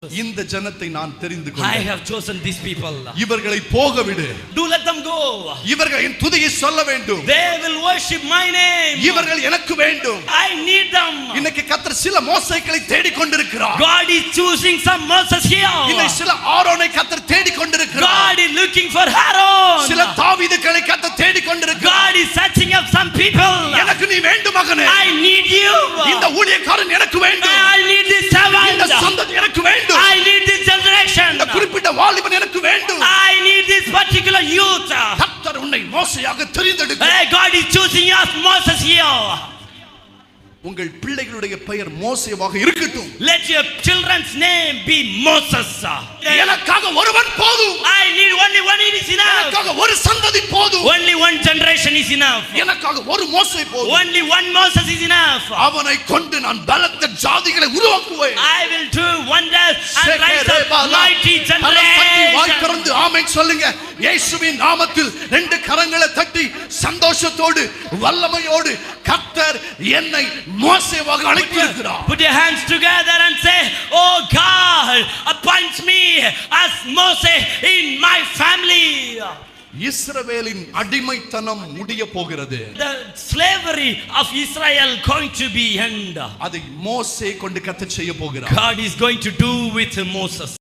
இந்த ஜனத்தை நான் தெரிந்து I கொண்டேன். have chosen these people. இவர்களை போக விடு. Do let them go. இவர்கள் என் துதியை சொல்ல வேண்டும். They will worship my name. இவர்கள் எனக்கு வேண்டும். I need them. இன்னைக்கு கர்த்தர் சில மோசேக்களை தேடிக் கொண்டிருக்கிறார். God is choosing some Moses here. இன்னைக்கு சில ஆரோனை கர்த்தர் தேடிக் கொண்டிருக்கிறார். God is looking for Aaron. சில தாவீதுகளை கர்த்தர் தேடிக் கொண்டிருக்கிறார். God is searching up some people. எனக்கு நீ வேண்டும் மகனே. I need you. இந்த ஊழியக்காரன் எனக்கு வேண்டும். I need this இந்த servant. சந்ததி எனக்கு வேண்டும். I need this generation. இந்த குறிப்பிட்ட வாலிபன் எனக்கு வேண்டும். I need this particular youth. கர்த்தர் உன்னை மோசேயாக தெரிந்தெடுக்கிறார். Hey, God is choosing us Moses here. உங்கள் பிள்ளைகளுடைய பெயர் மோசேவாக இருக்கட்டும். Let your children's name be Moses. எனக்காக ஒருவன் போதும். I need only one is enough. எனக்காக ஒரு சந்ததி போதும். Only one generation is enough. எனக்காக ஒரு மோசே போதும். Only one Moses is enough. அவனை கொண்டு நான் பலத்த ஜாதிகளை உருவாக்குவேன். I will do wonders and rise up mighty why generation. திறந்து ஆமென் சொல்லுங்க. இயேசுவின் நாமத்தில் ரெண்டு கரங்களை தட்டி சந்தோஷத்தோடு வல்லமையோடு கர்த்தர் என்னை மோசேவாக அழைத்திருக்கிறார். Put your hands together and say, oh God, appoint me as Moses in my family. இஸ்ரவேலின் அடிமைத்தனம் முடிய போகிறது. The slavery of Israel going to be end. அதை மோசே கொண்டு கர்த்தர் செய்ய போகிறார். God is going to do with Moses.